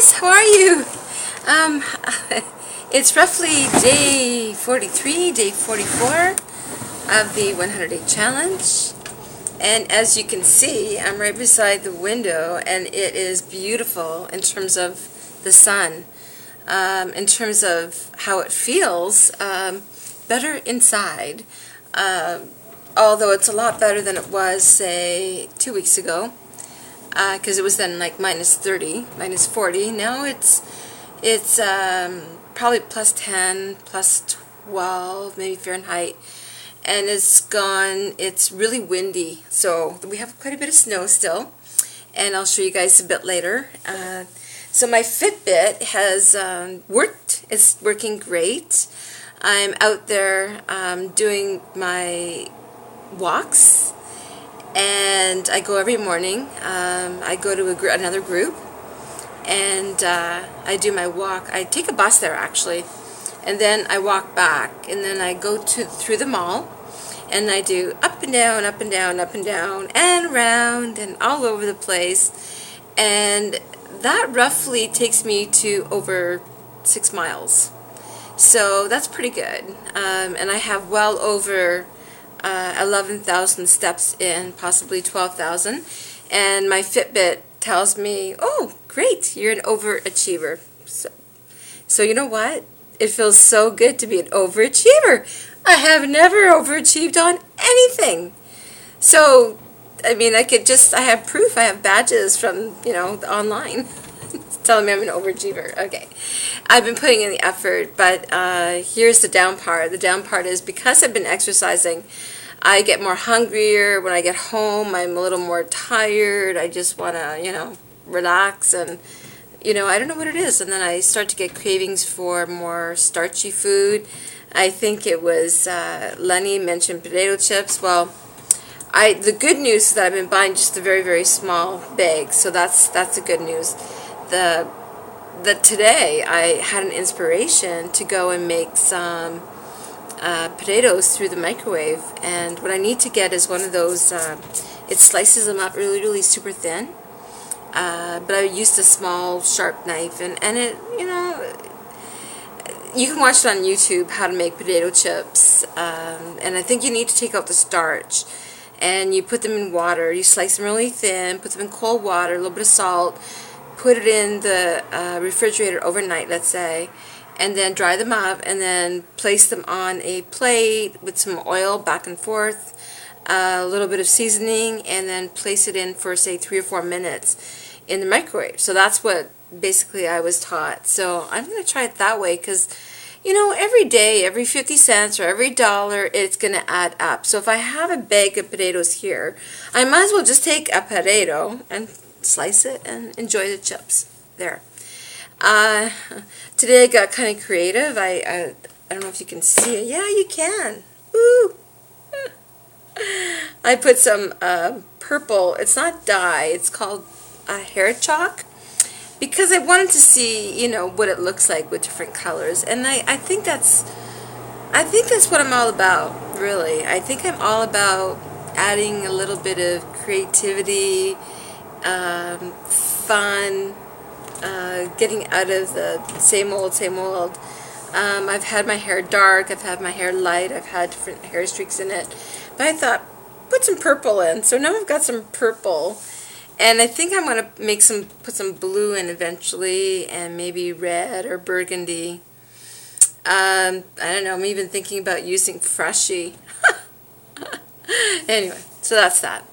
guys, how are you? Um, it's roughly day 43, day 44 of the 100-day challenge. And as you can see, I'm right beside the window, and it is beautiful in terms of the sun. In terms of how it feels, better inside. Although it's a lot better than it was, say, 2 weeks ago. Because it was then like minus 30, minus 40. Now it's probably plus 10, plus 12, maybe Fahrenheit. And it's gone, it's really windy. So we have quite a bit of snow still. And I'll show you guys a bit later. So my Fitbit has worked. It's working great. I'm out there doing my walks. And I go every morning. I go to another group, and I do my walk. I take a bus there actually, and then I walk back, and then I go through the mall, and I do up and down, up and down, up and down, and around, and all over the place, and that roughly takes me to over 6 miles. So that's pretty good, and I have well over 11,000 steps in, possibly 12,000, and my Fitbit tells me, oh great, you're an overachiever. So you know what, it feels so good to be an overachiever. I have never overachieved on anything. So I mean, I have proof, I have badges from, online telling me I'm an overachiever. Okay, I've been putting in the effort, but here's the down part. The down part is because I've been exercising, I get more hungrier. When I get home, I'm a little more tired. I just want to, relax, and, I don't know what it is. And then I start to get cravings for more starchy food. I think it was Lenny mentioned potato chips. Well, the good news is that I've been buying just a very, very small bag, so that's the good news. Today I had an inspiration to go and make some potatoes through the microwave, and what I need to get is one of those, it slices them up really, really super thin, but I used a small sharp knife, and it, you can watch it on YouTube how to make potato chips, and I think you need to take out the starch, and you put them in water, you slice them really thin, put them in cold water, a little bit of salt, put it in the refrigerator overnight, let's say, and then dry them up, and then place them on a plate with some oil back and forth, a little bit of seasoning, and then place it in for, say, 3 or 4 minutes in the microwave. So that's what basically I was taught. So I'm going to try it that way because, every day, every 50 cents or every $1, it's going to add up. So if I have a bag of potatoes here, I might as well just take a potato and slice it and enjoy the chips. There. Today I got kind of creative. I don't know if you can see it. Yeah, you can. Woo! I put some purple. It's not dye. It's called hair chalk, because I wanted to see, what it looks like with different colors. And I think that's what I'm all about. Really, I think I'm all about adding a little bit of creativity, fun. Getting out of the same old, same old. I've had my hair dark, I've had my hair light, I've had different hair streaks in it. But I thought, put some purple in. So now I've got some purple. And I think I'm going to put some blue in eventually, and maybe red or burgundy. I don't know, I'm even thinking about using Freshie. Anyway, so that's that.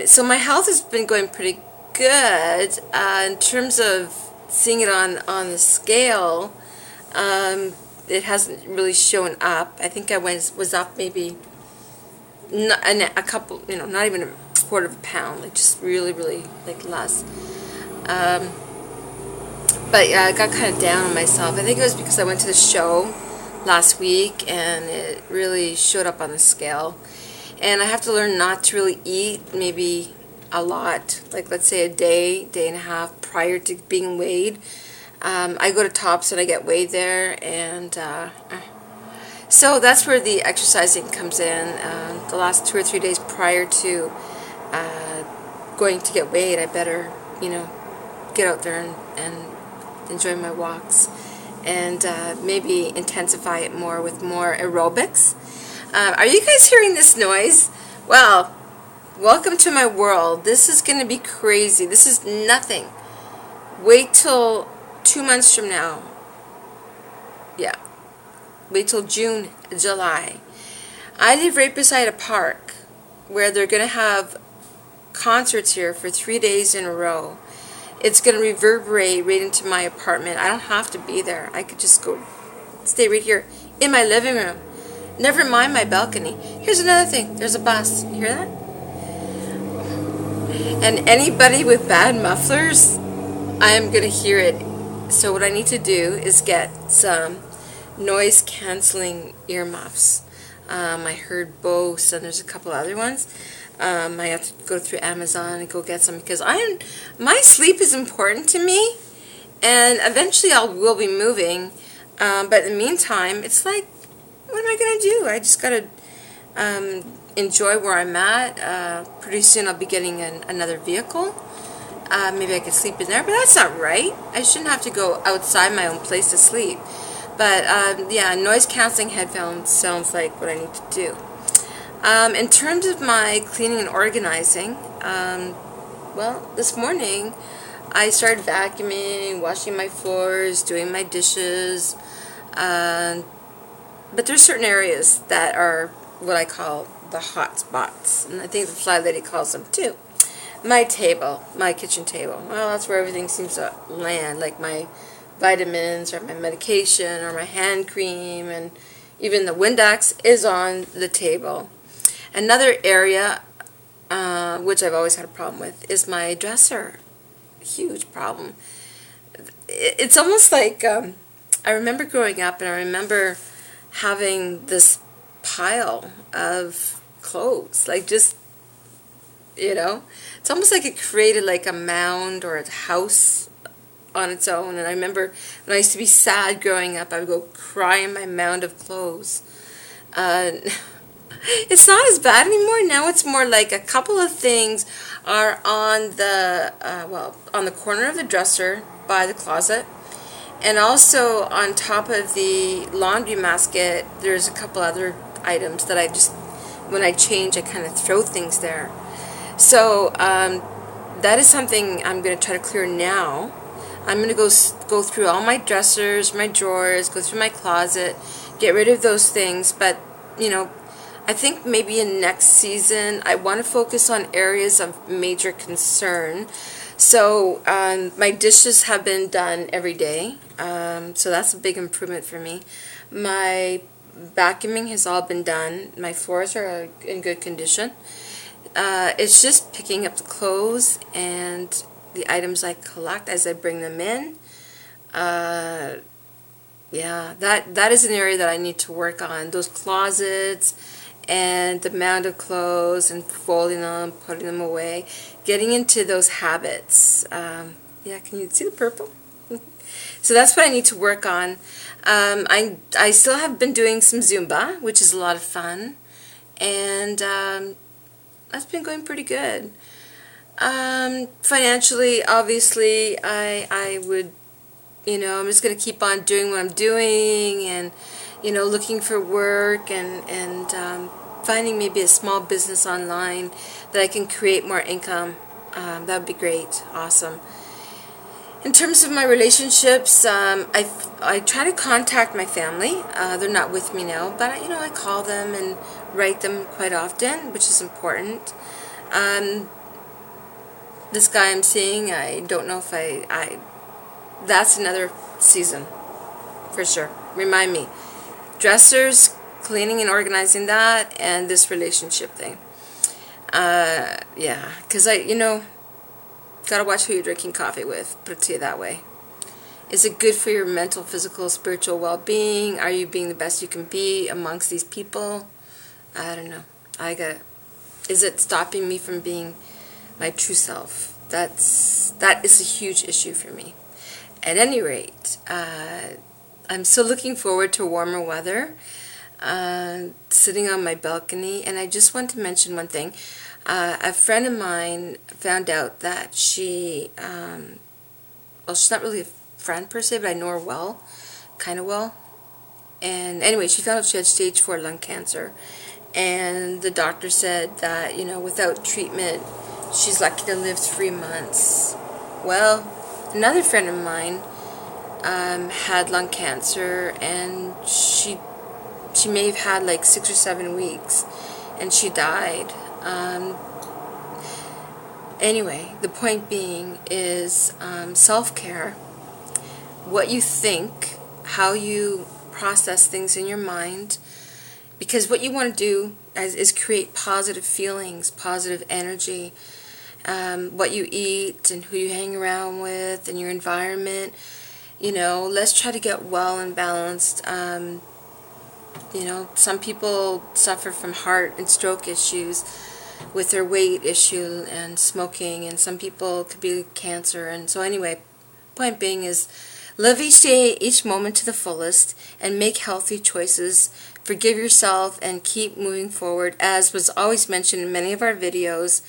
So my health has been going pretty good. In terms of seeing it on the scale, it hasn't really shown up. I think I was up maybe a couple, not even a quarter of a pound, like just really, really like less. But yeah, I got kind of down on myself. I think it was because I went to the show last week and it really showed up on the scale. And I have to learn not to really eat maybe a lot, like let's say a day and a half prior to being weighed. I go to Tops and I get weighed there, and so that's where the exercising comes in. The last 2 or 3 days prior to going to get weighed, I better, get out there and enjoy my walks, and maybe intensify it more with more aerobics. Are you guys hearing this noise? Well, welcome to my world. This is going to be crazy. This is nothing. Wait till 2 months from now. Yeah. Wait till June, July. I live right beside a park where they're going to have concerts here for 3 days in a row. It's going to reverberate right into my apartment. I don't have to be there. I could just go stay right here in my living room. Never mind my balcony. Here's another thing. There's a bus. You hear that? And anybody with bad mufflers, I am going to hear it. So what I need to do is get some noise canceling earmuffs. I heard Bose, and there's a couple other ones. I have to go through Amazon and go get some, because my sleep is important to me, and eventually will be moving. But in the meantime, it's like, what am I going to do? I just got to enjoy where I'm at. Pretty soon I'll be getting another vehicle. Maybe I could sleep in there, but that's not right. I shouldn't have to go outside my own place to sleep. But yeah, noise canceling headphones sounds like what I need to do. In terms of my cleaning and organizing, well, this morning I started vacuuming, washing my floors, doing my dishes. But there's certain areas that are what I call the hot spots, and I think the Fly Lady calls them too. My table, my kitchen table. Well, that's where everything seems to land, like my vitamins or my medication or my hand cream, and even the Windex is on the table. Another area, which I've always had a problem with, is my dresser. Huge problem. It's almost like, I remember growing up, and I remember having this pile of clothes, like just, it's almost like it created like a mound or a house on its own. And I remember when I used to be sad growing up, I would go cry in my mound of clothes. It's not as bad anymore. Now it's more like a couple of things are on the on the corner of the dresser by the closet, and also on top of the laundry basket. There's a couple other items that I just, when I change, I kind of throw things there. So that is something I'm going to try to clear now. I'm going to go through all my dressers, my drawers, go through my closet, get rid of those things. But, I think maybe in next season I want to focus on areas of major concern. So my dishes have been done every day, so that's a big improvement for me. My vacuuming has all been done. My floors are in good condition. It's just picking up the clothes and the items I collect as I bring them in. Yeah, that is an area that I need to work on. Those closets and the mound of clothes and folding them, putting them away, getting into those habits. Yeah, can you see the purple? So that's what I need to work on. I still have been doing some Zumba, which is a lot of fun, and that's been going pretty good. Financially, obviously, I would, I'm just going to keep on doing what I'm doing, and, looking for work, and finding maybe a small business online that I can create more income. That would be great. Awesome. In terms of my relationships, I try to contact my family. They're not with me now, but I call them and write them quite often, which is important. This guy I'm seeing, I don't know if that's another season, for sure. Remind me. Dressers, cleaning and organizing that, and this relationship thing. Yeah, because gotta watch who you're drinking coffee with, put it to you that way. Is it good for your mental, physical, spiritual well-being? Are you being the best you can be amongst these people? I don't know. Is it stopping me from being my true self? That is a huge issue for me. At any rate, I'm still looking forward to warmer weather, sitting on my balcony. And I just want to mention one thing. A friend of mine found out that she well, she's not really a friend per se, but I know her well, kind of well. And anyway, she found out she had stage 4 lung cancer. And the doctor said that, you know, without treatment, she's lucky to live 3 months. Well, another friend of mine had lung cancer, and she may have had like 6 or 7 weeks, and she died. Anyway, the point being is self-care. What you think, how you process things in your mind, because what you want to do is create positive feelings, positive energy. What you eat and who you hang around with and your environment. You know, let's try to get well and balanced. You know, some people suffer from heart and stroke issues with their weight issue and smoking, and some people could be cancer. And so anyway, point being is live each day, each moment to the fullest, and make healthy choices. Forgive yourself and keep moving forward, as was always mentioned in many of our videos.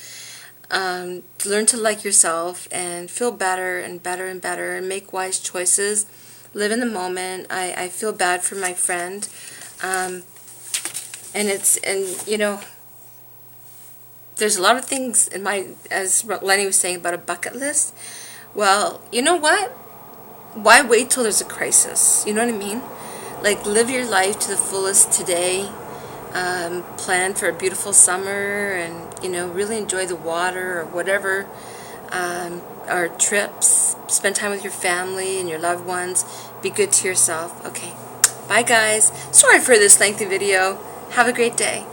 Learn to like yourself and feel better and better and better, and make wise choices. Live in the moment. I feel bad for my friend, and you know, there's a lot of things in my, as Lenny was saying about a bucket list. Well, you know what? Why wait till there's a crisis? You know what I mean? Like, live your life to the fullest today. Plan for a beautiful summer, and, you know, really enjoy the water or whatever, or trips. Spend time with your family and your loved ones. Be good to yourself. Okay, bye guys. Sorry for this lengthy video. Have a great day.